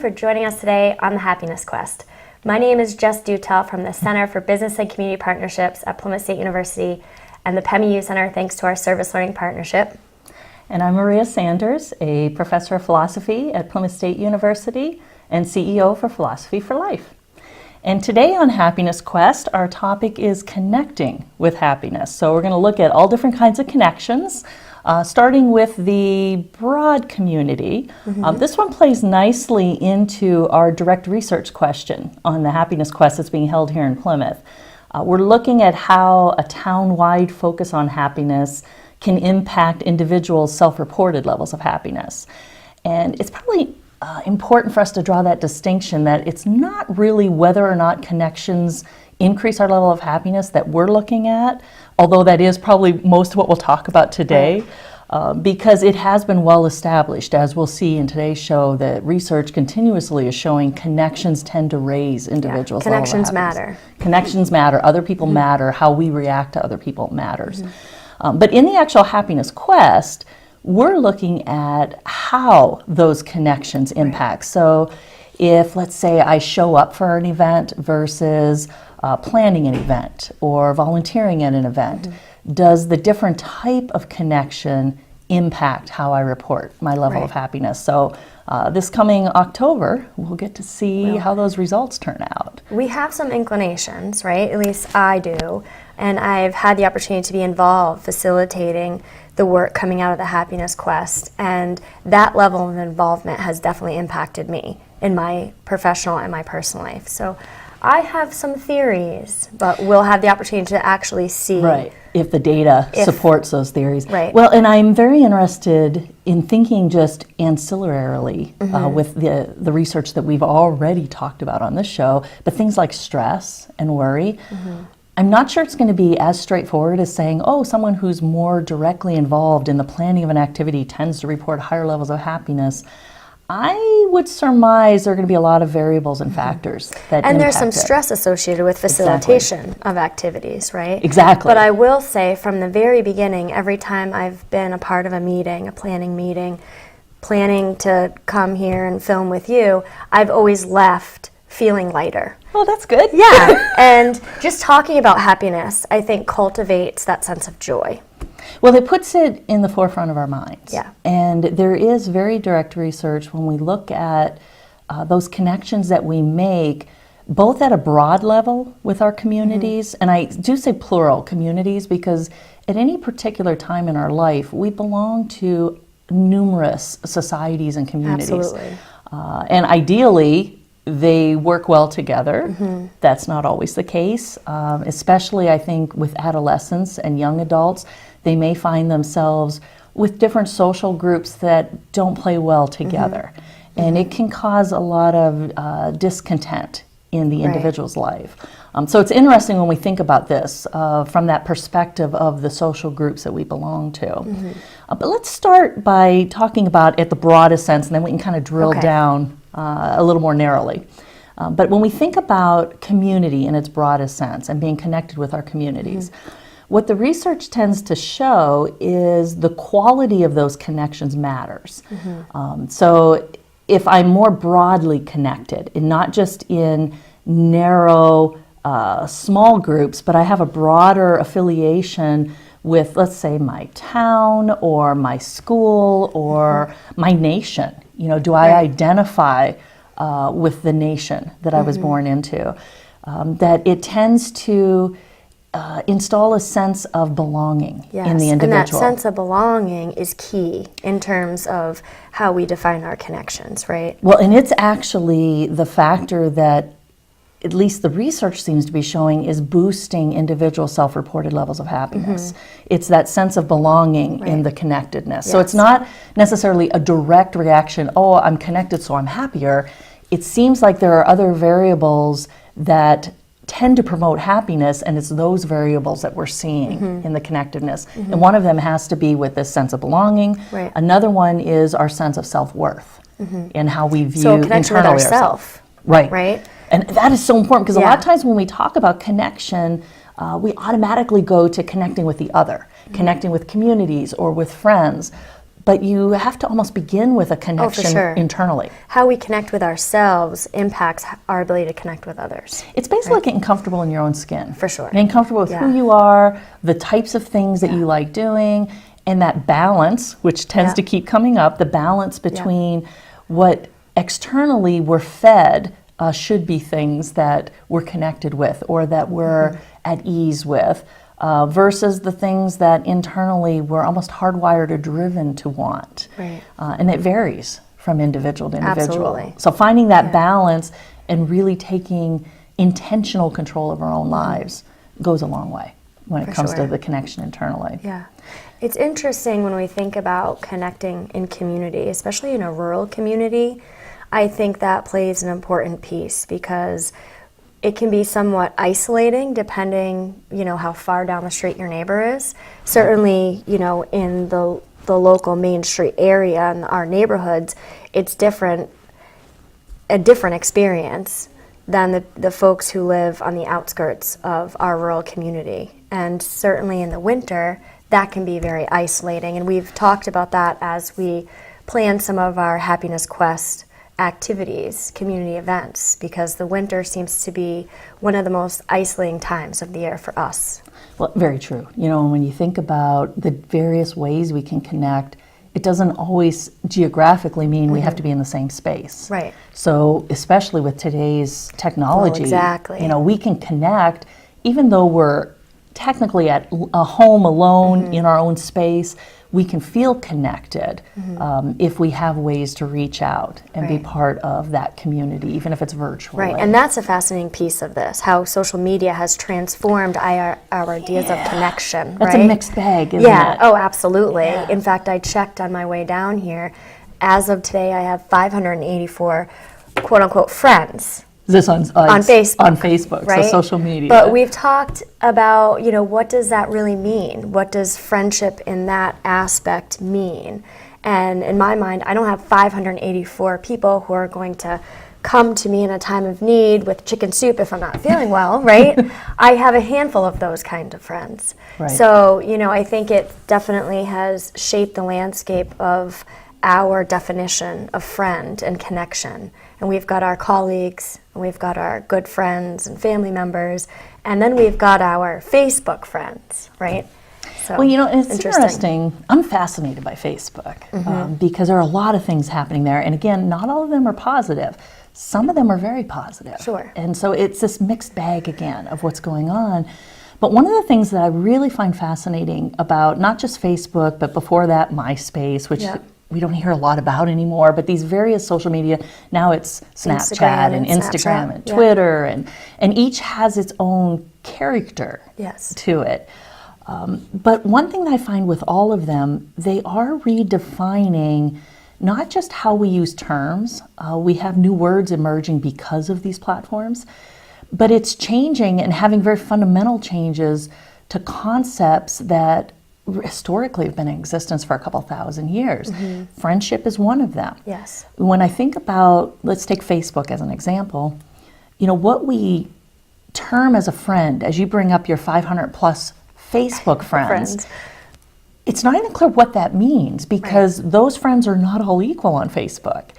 for joining us today on the Happiness Quest. My name is Jess Dutel from the Center for Business and Community Partnerships at Plymouth State University and the PEMI U Center, thanks to our Service Learning Partnership. And I'm Maria Sanders, a professor of philosophy at Plymouth State University and CEO for Philosophy for Life. And today on Happiness Quest, our topic is connecting with happiness. So we're going to look at all different kinds of connections, starting with the broad community. This one plays nicely into our direct research question on the Happiness Quest that's being held here in Plymouth. We're looking at how a town-wide focus on happiness can impact individuals' self-reported levels of happiness. And it's probably important for us to draw that distinction that it's not really whether or not connections increase our level of happiness that we're looking at, although that is probably most of what we'll talk about today, because it has been well established, as we'll see in today's show, that research continuously is showing connections tend to raise individuals' level of Connections happiness. matter. Connections matter. Other people matter. How we react to other people matters. But in the actual Happiness Quest, we're looking at how those connections impact. So if, let's say, I show up for an event versus planning an event or volunteering at an event, does the different type of connection impact how I report my level of happiness? So this coming October, we'll get to see how those results turn out. We have some inclinations, right? At least I do. And I've had the opportunity to be involved facilitating the work coming out of the Happiness Quest. And that level of involvement has definitely impacted me in my professional and my personal life. So I have some theories, but we'll have the opportunity to actually see. Right, if the data supports those theories. Right. Well, and I'm very interested in thinking just ancillarily with the research that we've already talked about on this show, but things like stress and worry. I'm not sure it's going to be as straightforward as saying, oh, someone who's more directly involved in the planning of an activity tends to report higher levels of happiness. I would surmise there are going to be a lot of variables and factors that And impact there's some it. stress associated with facilitation of activities, right? Exactly. But I will say from the very beginning, every time I've been a part of a meeting, a planning meeting, planning to come here and film with you, I've always left feeling lighter. Oh, that's good. Yeah, and just talking about happiness, I think, cultivates that sense of joy. Well, it puts it in the forefront of our minds. Yeah. And there is very direct research when we look at those connections that we make, both at a broad level with our communities, and I do say plural communities because at any particular time in our life, we belong to numerous societies and communities. Absolutely. And ideally, they work well together. That's not always the case, especially I think with adolescents and young adults. They may find themselves with different social groups that don't play well together. And it can cause a lot of discontent in the individual's life. So it's interesting when we think about this from that perspective of the social groups that we belong to. But let's start by talking about at the broadest sense, and then we can kind of drill down a little more narrowly. But when we think about community in its broadest sense and being connected with our communities, what the research tends to show is the quality of those connections matters. So if I'm more broadly connected, and not just in narrow, small groups, but I have a broader affiliation with, let's say, my town or my school or my nation. You know, do I identify with the nation that I was born into? That it tends to install a sense of belonging in the individual. And that sense of belonging is key in terms of how we define our connections, right? Well, and it's actually the factor that at least the research seems to be showing is boosting individual self-reported levels of happiness. It's that sense of belonging in the connectedness. So it's not necessarily a direct reaction, oh, I'm connected so I'm happier. It seems like there are other variables that tend to promote happiness, and it's those variables that we're seeing in the connectedness. And one of them has to be with this sense of belonging. Another one is our sense of self-worth and how we view So connection with internally ourselves. Right. And that is so important because a lot of times when we talk about connection, we automatically go to connecting with the other, connecting with communities or with friends. but you have to almost begin with a connection sure. internally. How we connect with ourselves impacts our ability to connect with others. It's basically getting comfortable in your own skin. For sure. Getting comfortable with who you are, the types of things that you like doing, and that balance, which tends to keep coming up, the balance between what externally we're fed should be things that we're connected with or that we're at ease with, versus the things that internally we're almost hardwired or driven to want. Right. And it varies from individual to individual. Absolutely. So finding that balance and really taking intentional control of our own lives goes a long way when it comes to the connection internally. Yeah. It's interesting when we think about connecting in community, especially in a rural community. I think that plays an important piece because it can be somewhat isolating depending, how far down the street your neighbor is. Certainly, in the local Main Street area and our neighborhoods, it's a different experience than the folks who live on the outskirts of our rural community. And certainly in the winter, that can be very isolating. And we've talked about that as we plan some of our Happiness Quest activities, community events, because the winter seems to be one of the most isolating times of the year for us. Well, very true. When you think about the various ways we can connect, it doesn't always geographically mean we have to be in the same space. Right. So especially with today's technology, exactly. We can connect even though we're technically at a home alone in our own space. We can feel connected if we have ways to reach out and be part of that community, even if it's virtually. Right, and that's a fascinating piece of this, how social media has transformed our ideas of connection. That's a mixed bag, isn't it? Oh, absolutely. Yeah. In fact, I checked on my way down here. As of today, I have 584 quote-unquote friends. This on Facebook. On Facebook, right? So social media. But we've talked about, what does that really mean? What does friendship in that aspect mean? And in my mind, I don't have 584 people who are going to come to me in a time of need with chicken soup if I'm not feeling well, right? I have a handful of those kind of friends. Right. So, I think it definitely has shaped the landscape of our definition of friend and connection. And we've got our colleagues, and we've got our good friends and family members, and then we've got our Facebook friends, right? So, well, it's interesting. I'm fascinated by Facebook because there are a lot of things happening there. And again, not all of them are positive. Some of them are very positive. Sure. And so it's this mixed bag again of what's going on. But one of the things that I really find fascinating about not just Facebook, but before that, MySpace, which we don't hear a lot about anymore, but these various social media, now it's Snapchat and Instagram and Twitter, and each has its own character to it. But one thing that I find with all of them, they are redefining not just how we use terms. We have new words emerging because of these platforms, but it's changing and having very fundamental changes to concepts that historically have been in existence for a couple thousand years. Friendship is one of them. Yes. When I think about, let's take Facebook as an example, what we term as a friend, as you bring up your 500 plus Facebook friends, it's not even clear what that means because those friends are not all equal on Facebook.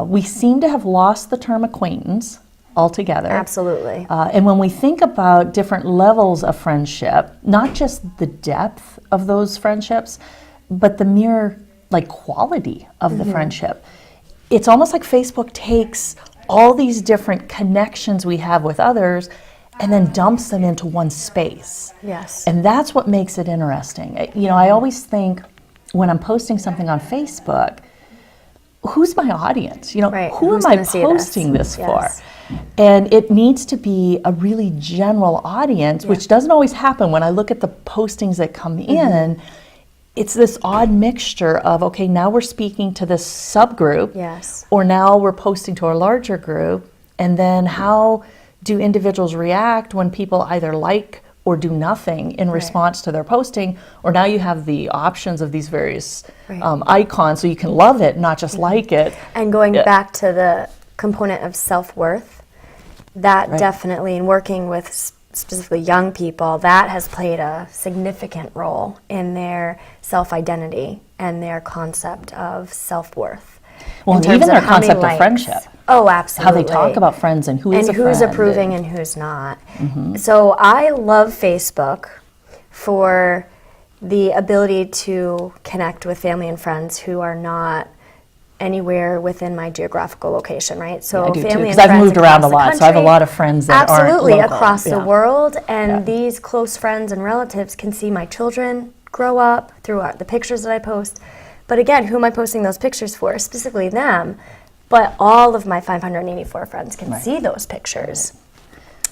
We seem to have lost the term acquaintance altogether. Absolutely. And when we think about different levels of friendship, not just the depth of those friendships, but the mere quality of the friendship, it's almost like Facebook takes all these different connections we have with others and then dumps them into one space. Yes. And that's what makes it interesting. I always think when I'm posting something on Facebook, who's my audience? Who Who's am I gonna see posting this for? Yes. And it needs to be a really general audience, which doesn't always happen. When I look at the postings that come in, it's this odd mixture of, okay, now we're speaking to this subgroup, or now we're posting to a larger group, and then how do individuals react when people either like or do nothing in response to their posting, or now you have the options of these various icons, so you can love it, not just like it. And going back to the component of self-worth, that definitely, in working with specifically young people, that has played a significant role in their self-identity and their concept of self-worth. Well, in and even terms their how many concept of likes. friendship. Oh, How absolutely. they talk about friends and who is a and who's friend. approving and who's not. So I love Facebook for the ability to connect with family and friends who are not anywhere within my geographical location, right? So I do too, family because and I've friends moved around a across the lot, so I have a country. lot of friends that Absolutely, aren't local. across the Yeah. world, and Yeah. these close friends and relatives can see my children grow up through the pictures that I post. But again, who am I posting those pictures for? Specifically them, but all of my 584 friends can Right. see those pictures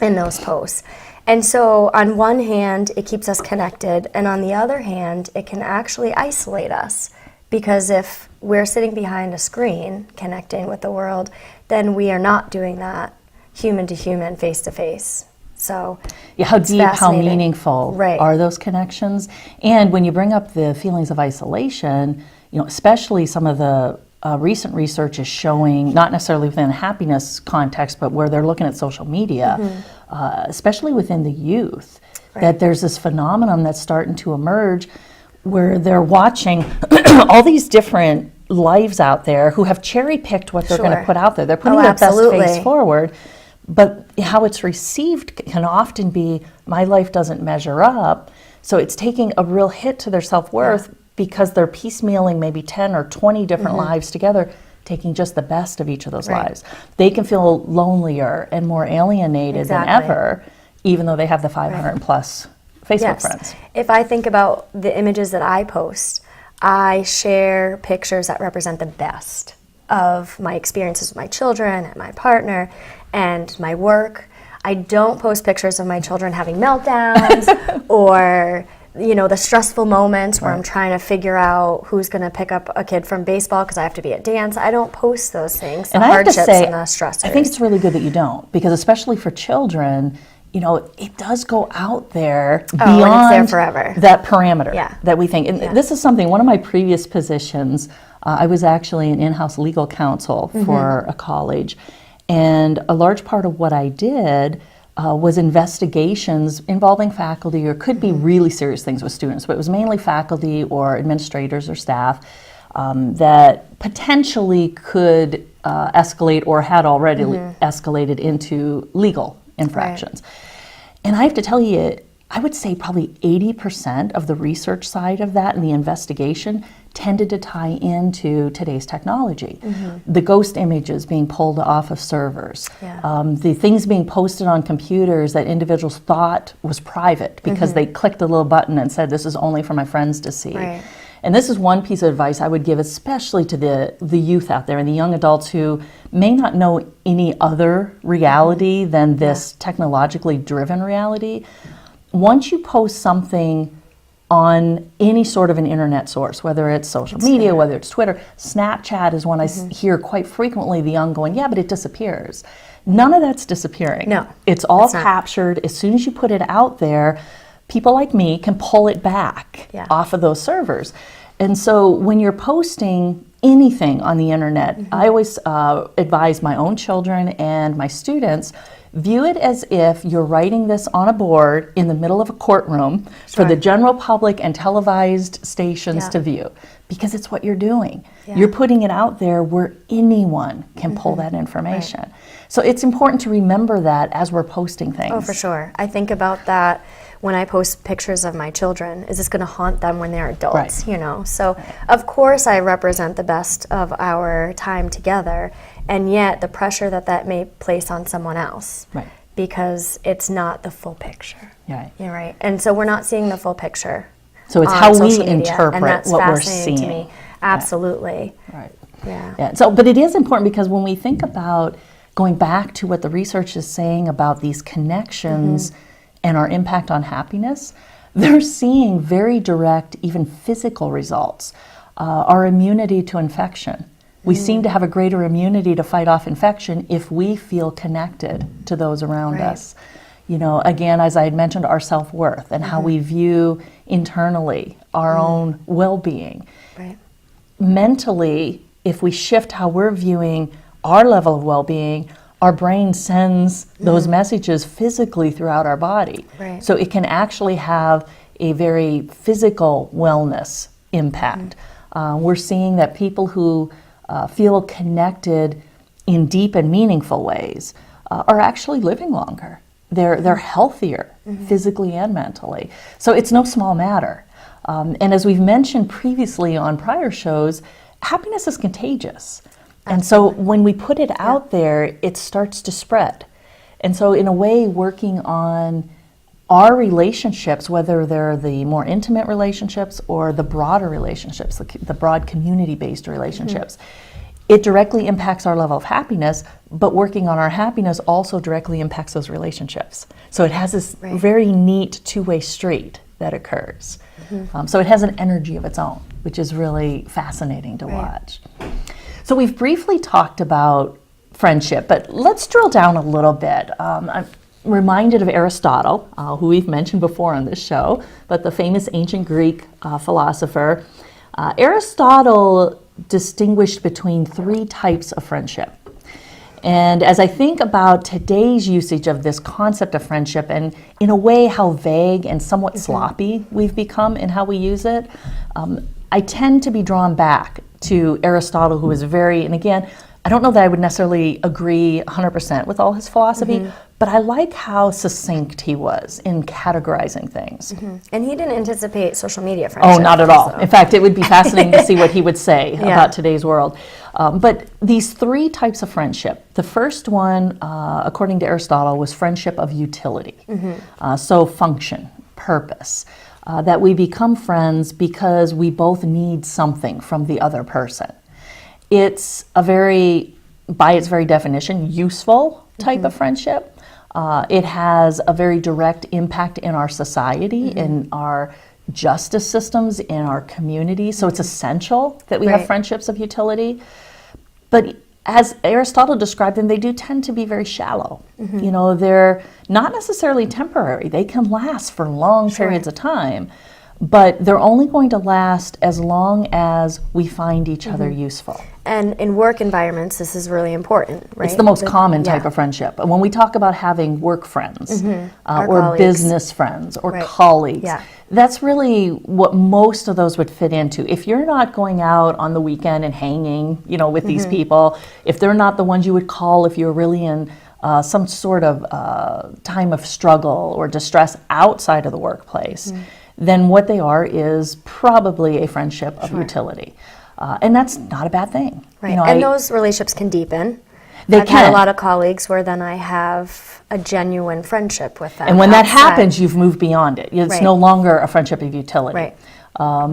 in those posts. And so on one hand, it keeps us connected, and on the other hand, it can actually isolate us. Because if we're sitting behind a screen connecting with the world, then we are not doing that human to human, face to face. So Yeah, how it's deep, how fascinating. meaningful Right. are those connections? And when you bring up the feelings of isolation, especially some of the recent research is showing, not necessarily within a happiness context, but where they're looking at social media, especially within the youth, that there's this phenomenon that's starting to emerge where they're watching all these different lives out there who have cherry-picked what they're going to Sure. put out there. They're putting Oh, their best absolutely. face forward. But how it's received can often be, my life doesn't measure up. So it's taking a real hit to their self-worth because they're piecemealing maybe 10 or 20 different lives together, taking just the best of each of those Right. lives. They can feel lonelier and more alienated than Exactly. ever, even though they have the 500 plus Facebook Yes. friends. If I think about the images that I post, I share pictures that represent the best of my experiences with my children and my partner and my work. I don't post pictures of my children having meltdowns or the stressful moments where I'm trying to figure out who's going to pick up a kid from baseball because I have to be at dance. I don't post those things, the And I have to hardships say, and the stressors. I think it's really good that you don't, because especially for children, it does go out there Oh, and beyond it's there forever. that parameter Yeah. that we think. And this is something, one of my previous positions, I was actually an in-house legal counsel for a college. And a large part of what I did was investigations involving faculty, or could be really serious things with students, but it was mainly faculty or administrators or staff that potentially could escalate or had already escalated into legal infractions. And I have to tell you, I would say probably 80% of the research side of that and the investigation tended to tie into today's technology. The ghost images being pulled off of servers, Yeah. the things being posted on computers that individuals thought was private because they clicked a little button and said, this is only for my friends to see. Right. And this is one piece of advice I would give, especially to the youth out there and the young adults who may not know any other reality than this technologically driven reality. Once you post something on any sort of an internet source, whether it's social media, whether it's Twitter, Snapchat is one I hear quite frequently, the young going, yeah, but it disappears. None of that's disappearing. No, It's all it's not. captured. As soon as you put it out there, people like me can pull it back Yeah. off of those servers. And so when you're posting anything on the internet, I always advise my own children and my students, view it as if you're writing this on a board in the middle of a courtroom for the general public and televised stations Yeah. to view, because it's what you're doing. Yeah. You're putting it out there where anyone can pull that information. So it's important to remember that as we're posting things. Oh, for sure. I think about that when I post pictures of my children. Is this going to haunt them when they're adults? Right. So of course I represent the best of our time together, and yet the pressure that may place on someone else, Right. because it's not the full picture. Right. You're right. And so we're not seeing the full picture. So it's on how we social media, interpret and that's what we're fascinating to seeing. me. Absolutely. Right. Yeah. Yeah. So, but it is important because when we think about going back to what the research is saying about these connections and our impact on happiness, they're seeing very direct, even physical results. Our immunity to infection. We seem to have a greater immunity to fight off infection if we feel connected to those around Right. us. Again, as I had mentioned, our self-worth and how we view internally our own well-being. Right. Mentally, if we shift how we're viewing our level of well-being, our brain sends those messages physically throughout our body. Right. So it can actually have a very physical wellness impact. We're seeing that people who feel connected in deep and meaningful ways are actually living longer. They're healthier physically and mentally. So it's no small matter. And as we've mentioned previously on prior shows, happiness is contagious. And so when we put it out there, it starts to spread. And so in a way, working on our relationships, whether they're the more intimate relationships or the broader relationships, the broad community-based relationships, it directly impacts our level of happiness, but working on our happiness also directly impacts those relationships. So it has this very neat two-way street that occurs. So it has an energy of its own, which is really fascinating to watch. So we've briefly talked about friendship, but let's drill down a little bit. I'm reminded of Aristotle, who we've mentioned before on this show, but the famous ancient Greek philosopher. Aristotle distinguished between 3 types of friendship. And as I think about today's usage of this concept of friendship, and in a way how vague and somewhat sloppy we've become in how we use it, I tend to be drawn back to Aristotle, who is very, and again, I don't know that I would necessarily agree 100% with all his philosophy, but I like how succinct he was in categorizing things. And he didn't anticipate social media friendship. Oh, not at all. So. In fact, it would be fascinating to see what he would say about today's world. But these 3 types of friendship. The first one, according to Aristotle, was friendship of utility. So function, purpose. That we become friends because we both need something from the other person. It's a very, by its very definition, useful type of friendship. It has a very direct impact in our society, in our justice systems, in our community. So it's essential that we have friendships of utility. But as Aristotle described them, they do tend to be very shallow. You know, they're not necessarily temporary. They can last for long periods of time, but they're only going to last as long as we find each other useful. And in work environments, this is really important, right? It's the most common type of friendship. And when we talk about having work friends or colleagues. business friends or colleagues, that's really what most of those would fit into. If you're not going out on the weekend and hanging, you know, with these people, if they're not the ones you would call if you're really in some sort of time of struggle or distress outside of the workplace, then what they are is probably a friendship of utility. And that's not a bad thing. Right. You know, and those relationships can deepen. They I've can. had a lot of colleagues where then I have a genuine friendship with them. And when that outside. happens, you've moved beyond it. It's no longer a friendship of utility. Right.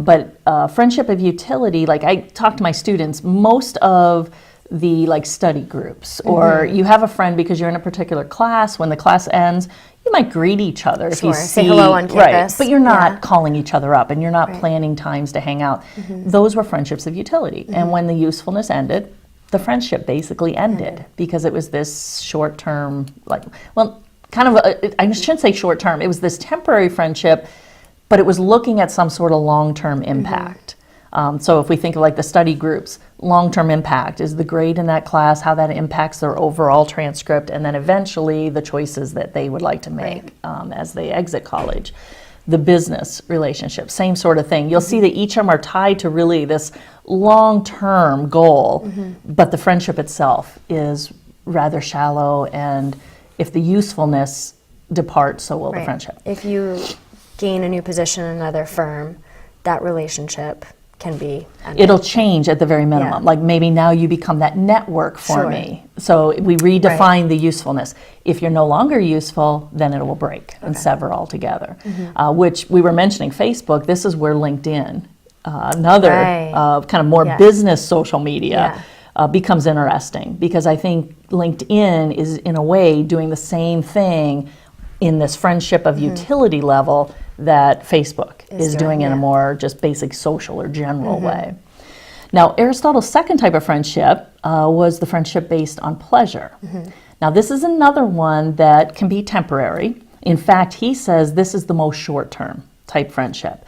But friendship of utility, like I talk to my students, most of the like study groups, or you have a friend because you're in a particular class. When the class ends, you might greet each other if you see, say hello on campus. but you're not calling each other up, and you're not planning times to hang out. Those were friendships of utility. And when the usefulness ended, the friendship basically ended because it was this short-term, I shouldn't say short-term. It was this temporary friendship, but it was looking at some sort of long-term impact. So if we think of like the study groups, long-term impact is the grade in that class, how that impacts their overall transcript, and then eventually the choices that they would like to make as they exit college. The business relationship, same sort of thing. You'll see that each of them are tied to really this long-term goal, but the friendship itself is rather shallow, and if the usefulness departs, so will the friendship. If you gain a new position in another firm, that relationship can be ended. It'll change at the very minimum. Like maybe now you become that network for me. So we redefine the usefulness. If you're no longer useful, then it will break and sever altogether. Which we were mentioning Facebook, this is where LinkedIn, another kind of more business social media, becomes interesting, because I think LinkedIn is in a way doing the same thing in this friendship of utility level that Facebook is doing in a more just basic social or general way. Now, Aristotle's second type of friendship was the friendship based on pleasure. Now, this is another one that can be temporary. In fact, he says this is the most short-term type friendship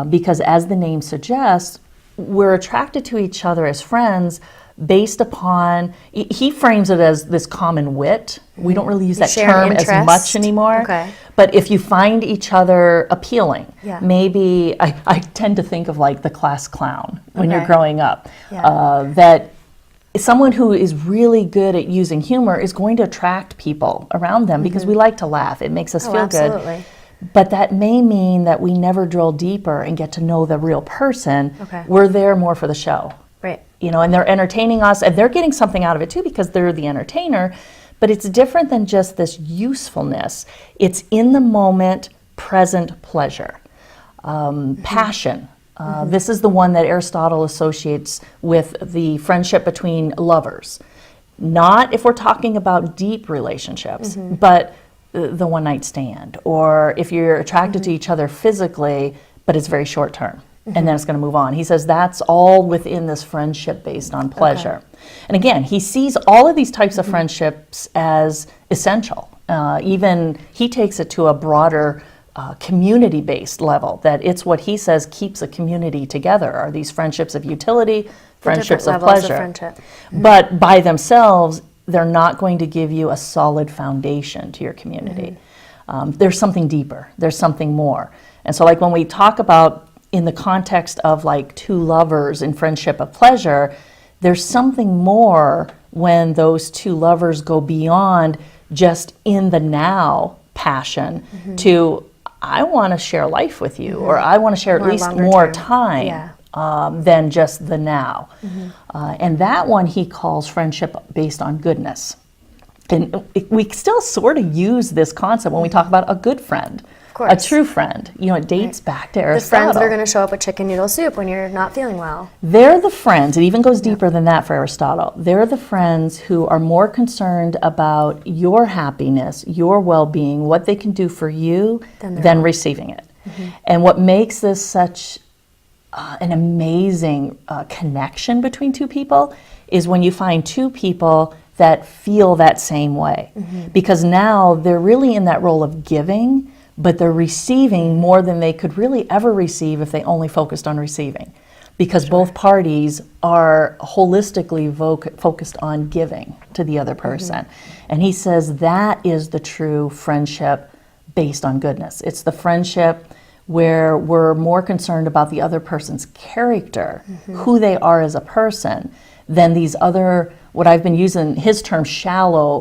because, as the name suggests, we're attracted to each other as friends based upon, he frames it as this common wit. We don't really use that share an term as interest. much anymore. Okay. But if you find each other appealing, Yeah. maybe, I tend to think of like the class clown when you're Okay. growing up. Yeah. That someone who is really good at using humor is going to attract people around them because we like to laugh. It makes us Oh, feel good. absolutely. But that may mean that we never drill deeper and get to know the real person. Okay. We're there more for the show. Right. You know, and they're entertaining us and they're getting something out of it too because they're the entertainer. But it's different than just this usefulness. It's in the moment, present pleasure, passion. This is the one that Aristotle associates with the friendship between lovers. Not if we're talking about deep relationships, but the one night stand, or if you're attracted to each other physically, but it's very short term. And then it's going to move on. He says that's all within this friendship based on pleasure. And again, he sees all of these types of friendships as essential. Even he takes it to a broader community-based level, that it's what he says keeps a community together, are these friendships of utility, friendships of levels of pleasure. friendship. But by themselves, they're not going to give you a solid foundation to your community. There's something deeper, there's something more. And so like when we talk about in the context of like two lovers in friendship of pleasure, there's something more when those two lovers go beyond just in the now passion to I want to share life with you, or I want to share More at least longer more term. time Yeah. than just the now. And that one he calls friendship based on goodness. And we still sort of use this concept when we talk about a good friend, a course. true friend. You know, it dates back to The Aristotle. friends that are going to show up with chicken noodle soup when you're not feeling well. They're the friends, it even goes deeper than that for Aristotle. They're the friends who are more concerned about your happiness, your well-being, what they can do for you than receiving it. And what makes this such an amazing connection between two people is when you find two people that feel that same way. Because now they're really in that role of giving, but they're receiving more than they could really ever receive if they only focused on receiving. Because both parties are holistically focused on giving to the other person. And he says that is the true friendship based on goodness. It's the friendship where we're more concerned about the other person's character, who they are as a person, than these other, what I've been using his term,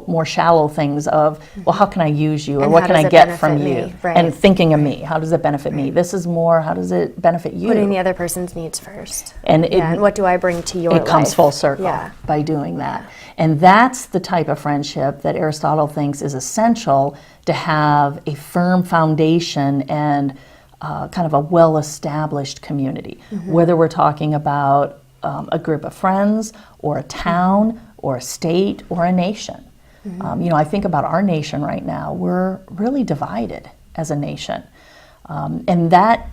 more shallow things of, well, how can I use you, or And what how can does I it get from benefit you? me? Right. And thinking of me, how does it benefit me? This is more, how does it benefit you? Putting the other person's needs first. And And what do I bring to your life? it comes full circle Yeah. by doing that. And that's the type of friendship that Aristotle thinks is essential to have a firm foundation and kind of a well-established community. Whether we're talking about a group of friends, or a town, or a state, or a nation. You know, I think about our nation right now. We're really divided as a nation. And that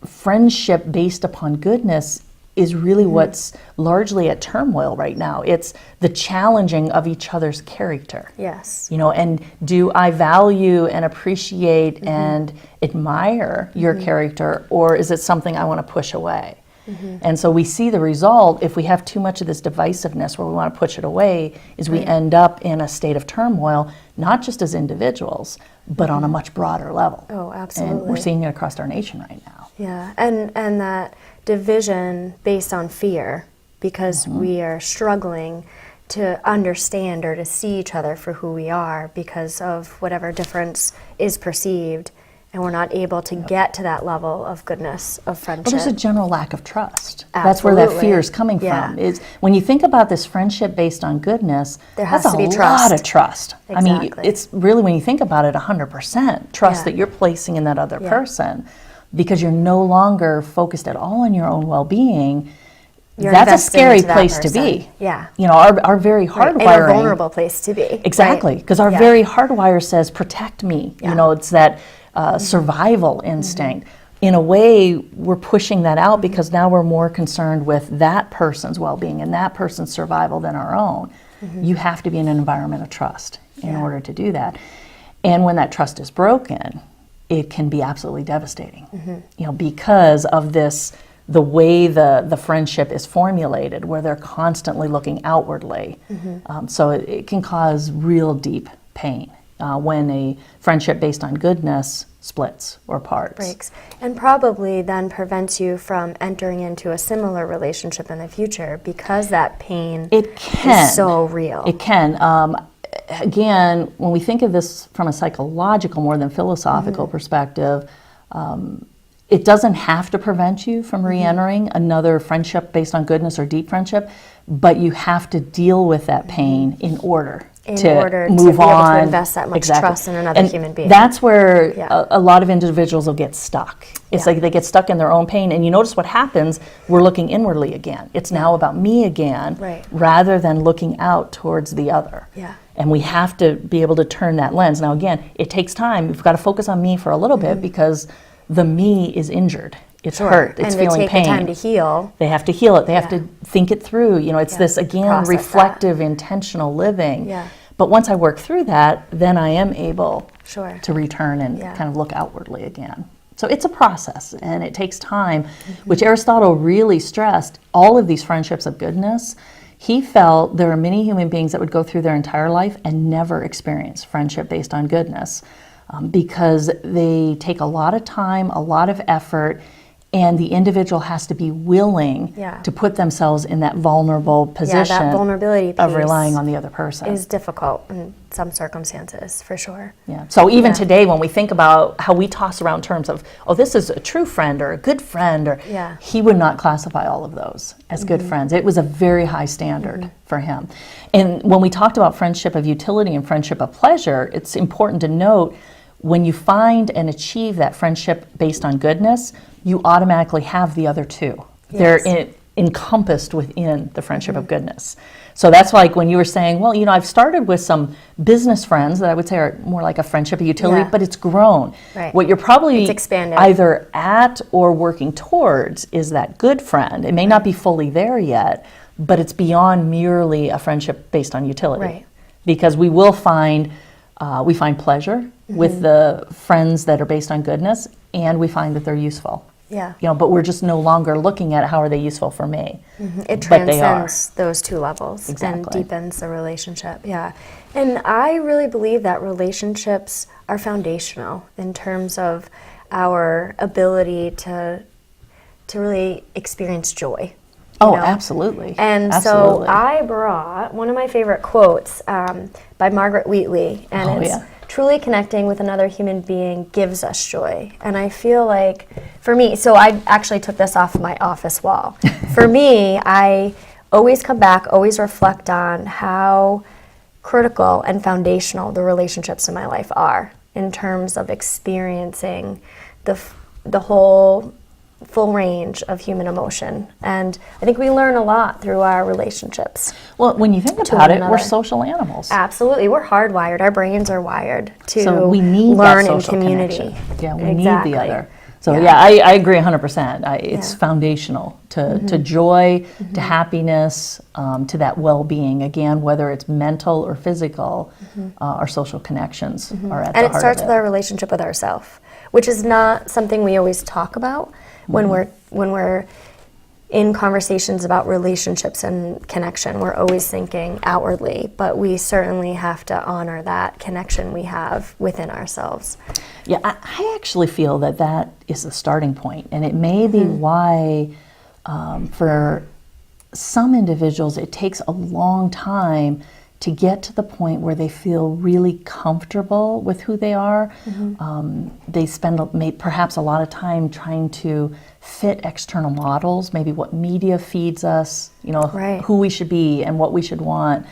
friendship based upon goodness is really what's largely at turmoil right now. It's the challenging of each other's character. Yes. You know, and do I value and appreciate and admire your character, or is it something I want to push away? And so we see the result, if we have too much of this divisiveness where we want to push it away, is we end up in a state of turmoil, not just as individuals, but on a much broader level. Oh, And absolutely. we're seeing it across our nation right now. Yeah, and that division based on fear, because we are struggling to understand or to see each other for who we are because of whatever difference is perceived, and we're not able to get to that level of goodness, of Well, friendship. there's a general lack of trust. That's where that Absolutely. fear is coming Yeah. from. Is when you think about this friendship based on goodness, There has that's to be a trust. lot of trust. I mean, Exactly. it's really, when you think about it, 100% trust Yeah. that you're placing in that other Yeah. person, because you're no longer focused at all on your own well-being. You're That's a investing scary into that place to person. be. Yeah. You know, our very Right, hardwiring. in a vulnerable place to be. Exactly, right? because our Yeah. very hardwire says, protect me. Yeah. You know, it's that survival instinct. In a way, we're pushing that out because now we're more concerned with that person's well-being and that person's survival than our own. You have to be in an environment of trust in Yeah. order to do that. And when that trust is broken, it can be absolutely devastating. You know, because of this the way the friendship is formulated, where they're constantly looking outwardly. So it can cause real deep pain when a friendship based on goodness splits or parts. Breaks. And probably then prevents you from entering into a similar relationship in the future because that pain is so real. It can. Again, when we think of this from a psychological more than philosophical perspective, it doesn't have to prevent you from re-entering another friendship based on goodness or deep friendship, but you have to deal with that pain in order to move be on. Able to invest that much trust in another human being. That's where a lot of individuals will get stuck. It's like they get stuck in their own pain, and you notice what happens, we're looking inwardly again. It's now about me again, rather than looking out towards the other. And we have to be able to turn that lens. Now again, it takes time. We've got to focus on me for a little bit because the me is injured. It's hurt. It's feeling pain. And they take the time to heal. They have to heal it. They have to think it through. You know, it's this, again, process reflective, intentional living. But once I work through that, then I am able to return and kind of look outwardly again. So it's a process, and it takes time, which Aristotle really stressed. All of these friendships of goodness, he felt there are many human beings that would go through their entire life and never experience friendship based on goodness. Because they take a lot of time, a lot of effort, and the individual has to be willing to put themselves in that vulnerable position that vulnerability piece of relying on the other person. Is difficult in some circumstances, for sure. So even today, when we think about how we toss around terms of, oh, this is a true friend or a good friend, or he would not classify all of those as good friends. It was a very high standard for him. And when we talked about friendship of utility and friendship of pleasure, it's important to note when you find and achieve that friendship based on goodness, you automatically have the other two. They're encompassed within the friendship of goodness. So that's like when you were saying, well, you know, I've started with some business friends that I would say are more like a friendship of utility, but it's grown. What you're probably either at or working towards is that good friend. It may not be fully there yet, but it's beyond merely a friendship based on utility. Because we will find pleasure with the friends that are based on goodness, and we find that they're useful. You know, but we're just no longer looking at how are they useful for me. It transcends those two levels and deepens the relationship. And I really believe that relationships are foundational in terms of our ability to really experience joy. Absolutely. And so I brought one of my favorite quotes by Margaret Wheatley, and it's truly connecting with another human being gives us joy. And I feel like, for me, so I actually took this off my office wall. For me, I always come back, always reflect on how critical and foundational the relationships in my life are in terms of experiencing the whole full range of human emotion. And I think we learn a lot through our relationships. Well, when you think about it, we're social animals. Absolutely. We're hardwired. Our brains are wired to so we need learn that in social community. Connection. Yeah, we need the other. So I agree 100%. It's foundational to joy, to happiness, to that well-being. Again, whether it's mental or physical, our social connections are at the heart of it. And it starts with our relationship with ourselves, which is not something we always talk about when we're in conversations about relationships and connection. We're always thinking outwardly, but we certainly have to honor that connection we have within ourselves. Yeah, I actually feel that is the starting point, and it may be why for some individuals it takes a long time to get to the point where they feel really comfortable with who they are. They spend perhaps a lot of time trying to fit external models, maybe what media feeds us, who we should be and what we should want.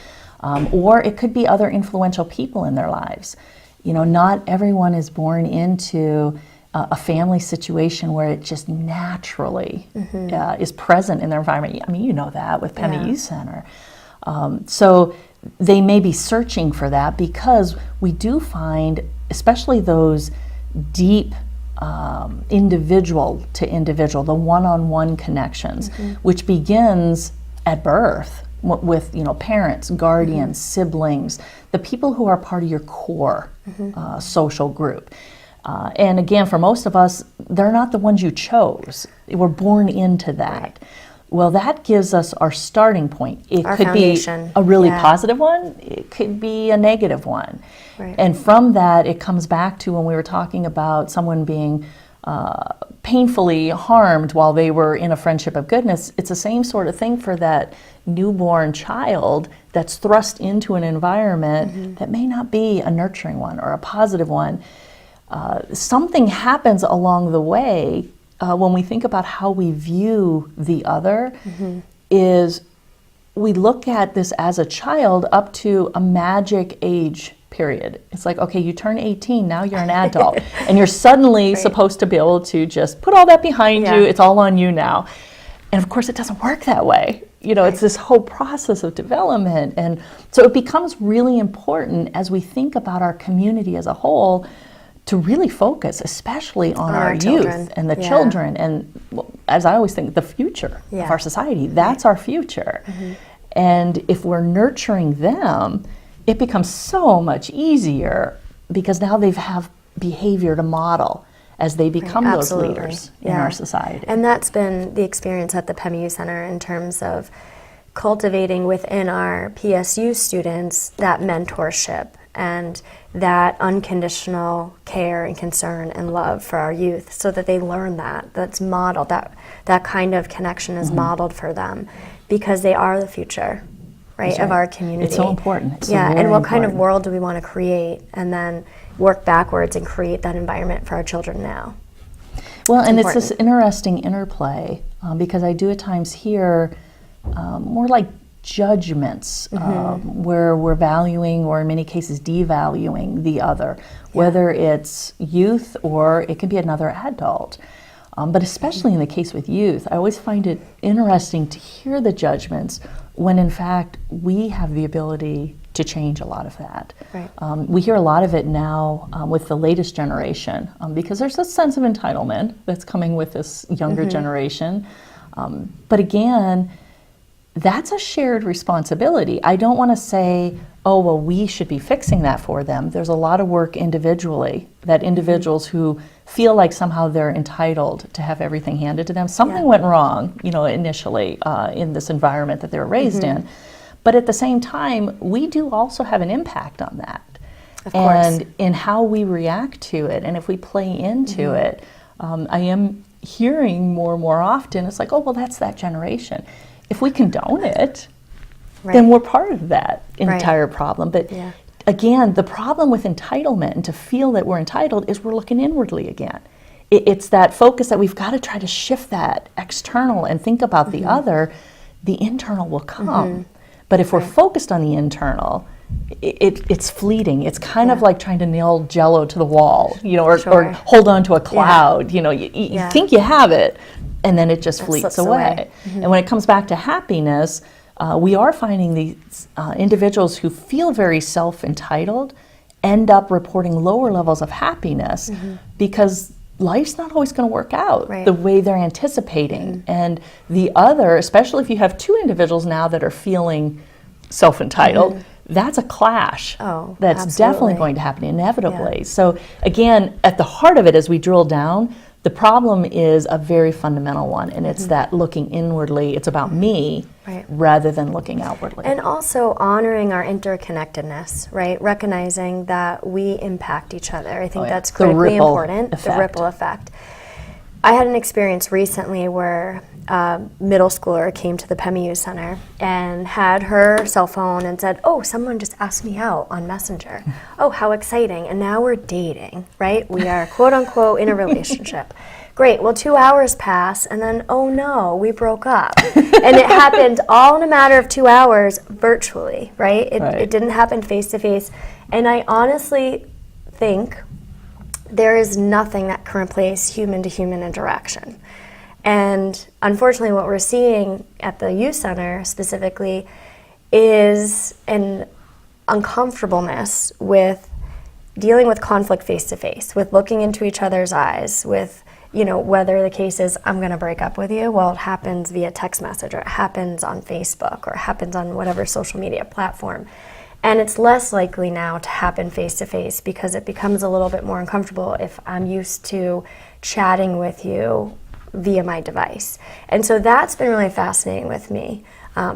Or it could be other influential people in their lives. Not everyone is born into a family situation where it just naturally is present in their environment. I mean, you know that with Pema Youth Center. So they may be searching for that because we do find, especially those deep individual to individual, the one-on-one connections, which begins at birth with parents, guardians, siblings, the people who are part of your core social group. And again, for most of us, they're not the ones you chose. We're born into that. Right. Well, that gives us our starting point. It Our could foundation. be a really Yeah. positive one. It could be a negative one. Right. And from that, it comes back to when we were talking about someone being painfully harmed while they were in a friendship of goodness. It's the same sort of thing for that newborn child that's thrust into an environment that may not be a nurturing one or a positive one. Something happens along the way when we think about how we view the other, is we look at this as a child up to a magic age period. It's like, okay, you turn 18, now you're an adult, and you're suddenly supposed to be able to just put all that behind you, it's all on you now. And of course, it doesn't work that way. You know, it's this whole process of development. And so it becomes really important as we think about our community as a whole to really focus, especially on our children. youth and the children. And as I always think, the future of our society, that's our future. And if we're nurturing them, it becomes so much easier because now they have behavior to model as they become those leaders in our society. And that's been the experience at the PEMU Center in terms of cultivating within our PSU students that mentorship and that unconditional care and concern and love for our youth, so that they learn that's modeled, that kind of connection is modeled for them, because they are the future, right, of our community. It's so important. It's and what kind of world do we want to create, and then work backwards and create that environment for our children now. Well, and it's this interesting interplay, because I do at times hear more like judgments where we're valuing, or in many cases devaluing, the other, whether it's youth or it could be another adult. But especially in the case with youth, I always find it interesting to hear the judgments when in fact we have the ability to change a lot of that. Right. We hear a lot of it now with the latest generation, because there's a sense of entitlement that's coming with this younger generation. But again, that's a shared responsibility. I don't want to say, oh, well, we should be fixing that for them. There's a lot of work individually, that individuals who feel like somehow they're entitled to have everything handed to them. Something went wrong, you know, initially in this environment that they were raised in. But at the same time, we do also have an impact on that. Of course. And in how we react to it, and if we play into it, I am hearing more and more often, it's like, oh, well, that's that generation. If we condone it, then we're part of that entire problem. But again, the problem with entitlement and to feel that we're entitled is we're looking inwardly again. It's that focus that we've got to try to shift that external and think about the other. The internal will come. But if we're focused on the internal, it's fleeting. It's kind of like trying to nail Jell-O to the wall, you know, or hold on to a cloud. You know, you think you have it, and then it just fleets away. And when it comes back to happiness, we are finding these individuals who feel very self-entitled end up reporting lower levels of happiness because life's not always going to work out the way they're anticipating. And the other, especially if you have two individuals now that are feeling self-entitled, that's a clash that's definitely going to happen inevitably. So again, at the heart of it, as we drill down, the problem is a very fundamental one, and it's that looking inwardly. It's about me rather than looking outwardly. And also honoring our interconnectedness, right? Recognizing that we impact each other. I think that's critically important. The ripple effect. I had an experience recently where a middle schooler came to the PEMU Center and had her cell phone and said, oh, someone just asked me out on Messenger. Oh, how exciting. And now we're dating, right? We are quote unquote in a relationship. Great, well 2 hours pass and then, oh no, we broke up. And it happened all in a matter of 2 hours virtually, right? It didn't happen face to face. And I honestly think there is nothing that can replace human to human interaction. And unfortunately, what we're seeing at the youth center specifically is an uncomfortableness with dealing with conflict face to face, with looking into each other's eyes, with, you know, whether the case is, I'm going to break up with you, well, it happens via text message, or it happens on Facebook, or it happens on whatever social media platform. And it's less likely now to happen face to face because it becomes a little bit more uncomfortable if I'm used to chatting with you via my device. And so that's been really fascinating with me,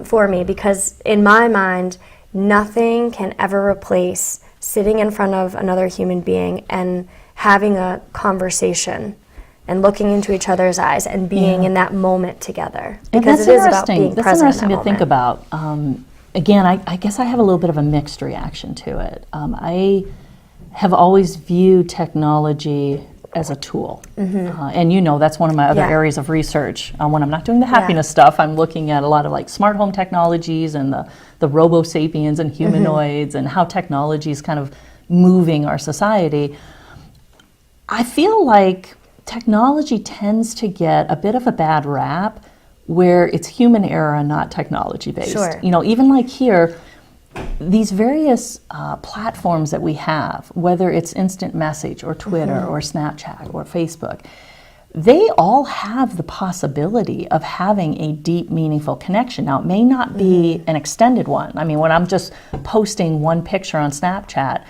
for me, because in my mind, nothing can ever replace sitting in front of another human being and having a conversation and looking into each other's eyes and being in that moment together. Because it is about being that's present interesting in to that think moment. about. Again, I guess I have a little bit of a mixed reaction to it. I have always viewed technology as a tool. And that's one of my other Yeah. areas of research. When I'm not doing the happiness stuff, I'm looking at a lot of like smart home technologies and the robo-sapiens and humanoids and how technology is kind of moving our society. I feel like technology tends to get a bit of a bad rap where it's human error and not technology based. Sure. Even like here, these various platforms that we have, whether it's instant message or Twitter or Snapchat or Facebook, they all have the possibility of having a deep, meaningful connection. Now, it may not be an extended one. I mean, when I'm just posting one picture on Snapchat,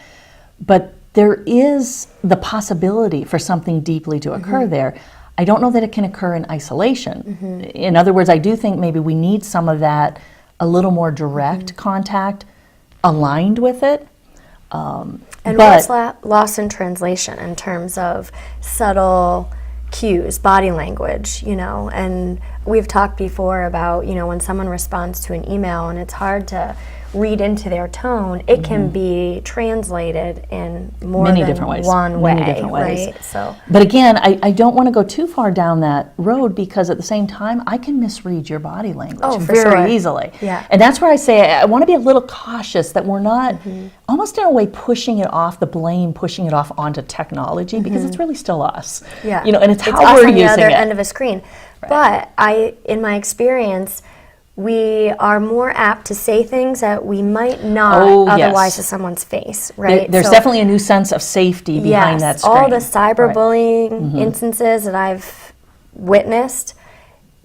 but there is the possibility for something deeply to occur there. I don't know that it can occur in isolation. In other words, I do think maybe we need some of that, a little more direct contact aligned with it. And what's lost in translation in terms of subtle cues, body language, and we've talked before about, when someone responds to an email and it's hard to read into their tone, it can be translated in more Many than different ways. one Many way, different ways. right? So, But again, I don't want to go too far down that road because at the same time, I can misread your body language for very sure. easily. Yeah. And that's where I say I want to be a little cautious that we're not almost in a way pushing it off onto technology because it's really still us. yeah. And it's how us we're on the using other it. end of a screen. But in my experience, we are more apt to say things that we might not otherwise to someone's face, right? There's definitely a new sense of safety behind that screen. All the cyberbullying instances that I've witnessed,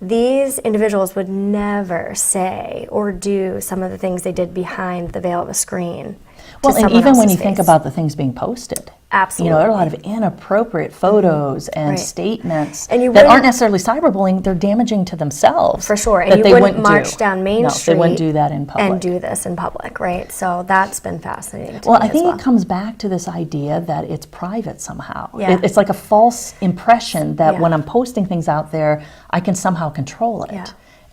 these individuals would never say or do some of the things they did behind the veil of a screen. Well, and even when you think about the things being posted. Absolutely. There are a lot of inappropriate photos and Right. statements And you that wouldn't- aren't necessarily cyberbullying, they're damaging to themselves. For sure. that And you they wouldn't march do. down Main No, Street they wouldn't do that in public. and do this in public, right? So that's been fascinating to Well, me I think as well. it comes back to this idea that it's private somehow. Yeah. It's like a false impression that Yeah. when I'm posting things out there, I can somehow control it. Yeah.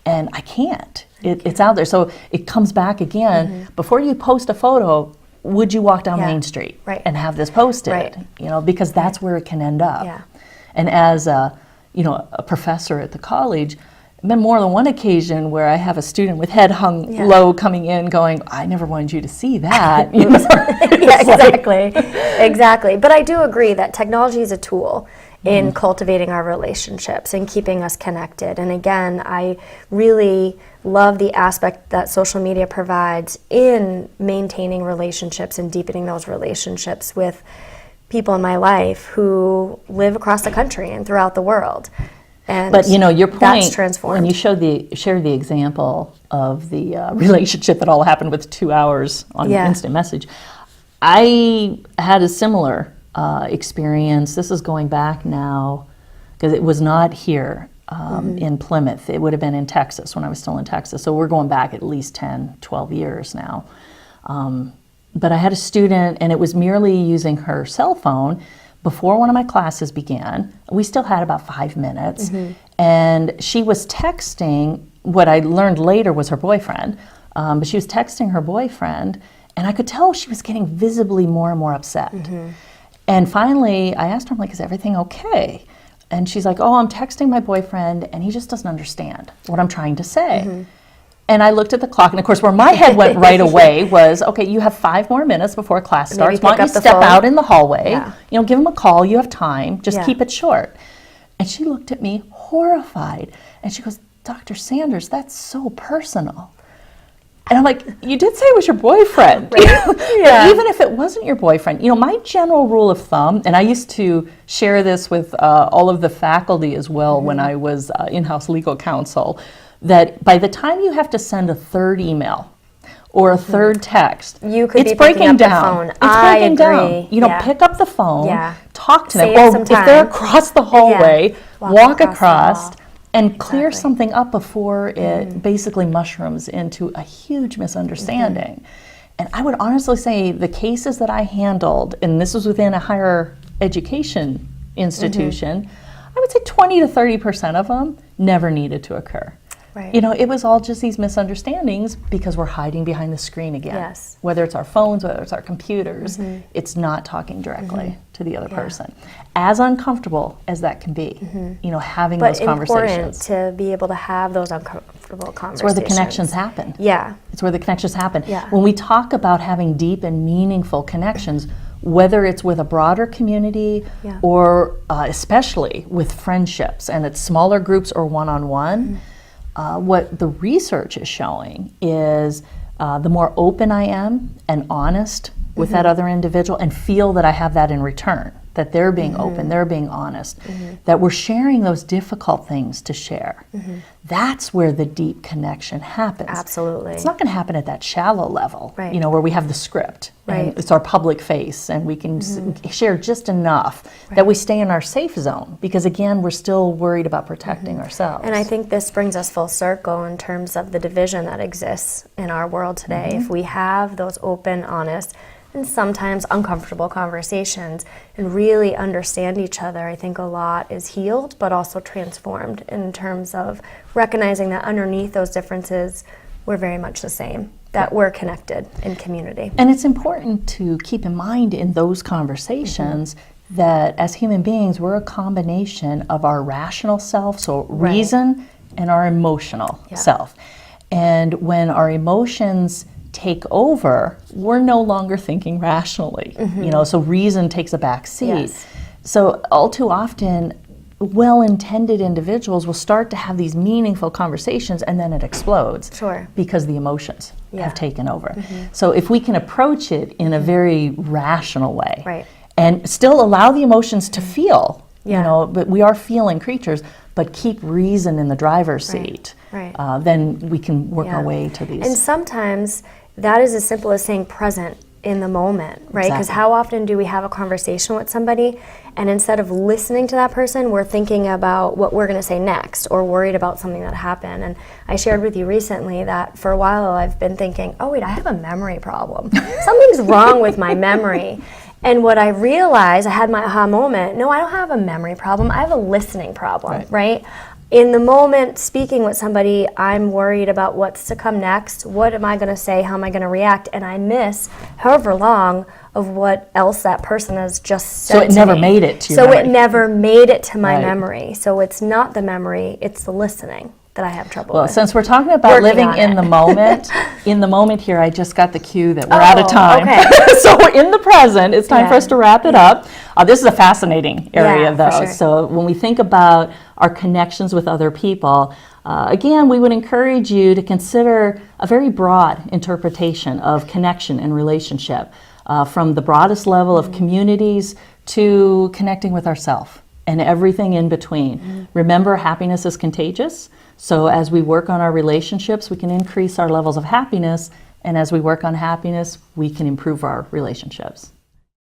And I can't. It's out there. So it comes back again. Before you post a photo, would you walk down Yeah. Main Street Right. and have this posted? Right. Because that's where it can end up. Yeah. And as a professor at the college, been more than one occasion where I have a student with head hung low coming in going, I never wanted you to see that. Yeah, exactly. Exactly. But I do agree that technology is a tool in cultivating our relationships and keeping us connected. And again, I really love the aspect that social media provides in maintaining relationships and deepening those relationships with people in my life who live across the country and throughout the world. And But your point that's transformed. when you shared the example of the relationship that all happened with 2 hours on instant message, I had a similar experience. This is going back now because it was not here in Plymouth. It would have been in Texas when I was still in Texas. So we're going back at least 10, 12 years now. But I had a student, and it was merely using her cell phone. Before one of my classes began, we still had about 5 minutes, and she was texting, what I learned later was her boyfriend, but she was texting her boyfriend, and I could tell she was getting visibly more and more upset. And finally, I asked her, I'm like, is everything okay? And she's like, oh, I'm texting my boyfriend, and he just doesn't understand what I'm trying to say. And I looked at the clock, and of course, where my head went right away was, okay, you have 5 more minutes before class starts. Why don't you step out in the hallway? Give him a call. You have time. Just keep it short. And she looked at me horrified, and she goes, Dr. Sanders, that's so personal. And I'm like, you did say it was your boyfriend. Right? But even if it wasn't your boyfriend, my general rule of thumb, and I used to share this with all of the faculty as well when I was in-house legal counsel, that by the time you have to send a third email or a third text, You could it's be breaking picking up the down. phone. It's I breaking agree. down. You know, Yeah. pick up the phone, Yeah. talk to them, Save or some if they're time. across the hallway, walk across the across hall. and clear Exactly. something up before it basically mushrooms into a huge misunderstanding. And I would honestly say the cases that I handled, and this was within a higher education institution, I would say 20 to 30% of them never needed to occur. Right. You know, it was all just these misunderstandings because we're hiding behind the screen again. Yes. Whether it's our phones, whether it's our computers, it's not talking directly to the other Yeah. person. As uncomfortable as that can be, you know, having But those important conversations. to be able to have those uncomfortable conversations. It's where the connections happen. Yeah. It's where the connections happen. Yeah. When we talk about having deep and meaningful connections, whether it's with a broader community Yeah. or especially with friendships, and it's smaller groups or one-on-one, what the research is showing is the more open I am and honest with that other individual and feel that I have that in return, that they're being open, they're being honest, that we're sharing those difficult things to share. That's where the deep connection happens. Absolutely. It's not going to happen at that shallow level, Right. you know, where we have the script Right. and it's our public face and we can share just enough that we stay in our safe zone because, again, we're still worried about protecting ourselves. And I think this brings us full circle in terms of the division that exists in our world today. If we have those open, honest, and sometimes uncomfortable conversations and really understand each other, I think a lot is healed but also transformed in terms of recognizing that underneath those differences, we're very much the same, that we're connected in community. And it's important to keep in mind in those conversations that as human beings, we're a combination of our rational self, so Right. reason, and our emotional Yeah. self. And when our emotions take over, we're no longer thinking rationally. You know, so reason takes a back seat. Yes. So all too often, well-intended individuals will start to have these meaningful conversations and then it explodes. Sure. Because the emotions Yeah. have taken over. So if we can approach it in a very rational way Right. and still allow the emotions to feel, Yeah. you know, but we are feeling creatures, but keep reason in the driver's Right. seat, Right. then we can work Yeah. our way to these. And sometimes that is as simple as saying present in the moment, right? Because Exactly. how often do we have a conversation with somebody and instead of listening to that person, we're thinking about what we're going to say next or worried about something that happened. And I shared with you recently that for a while I've been thinking, oh, wait, I have a memory problem. Something's wrong with my memory. And what I realized, I had my aha moment, no, I don't have a memory problem. I have a listening problem, right? In the moment speaking with somebody, I'm worried about what's to come next. What am I going to say? How am I going to react? And I miss however long of what else that person has just said. So it to never me. made it to your So memory. it never made it to my Right. memory. So it's not the memory, it's the listening that I have trouble Well, with. since we're talking about Working living on in it. the moment here, I just got the cue that we're out of Oh, time. okay. So we're in the present. It's time for Yeah. us to wrap it up. This is a fascinating area, Yeah, though. for sure. So when we think about our connections with other people, again, we would encourage you to consider a very broad interpretation of connection and relationship, from the broadest level of communities to connecting with ourselves and everything in between. Remember, happiness is contagious. So as we work on our relationships, we can increase our levels of happiness. And as we work on happiness, we can improve our relationships.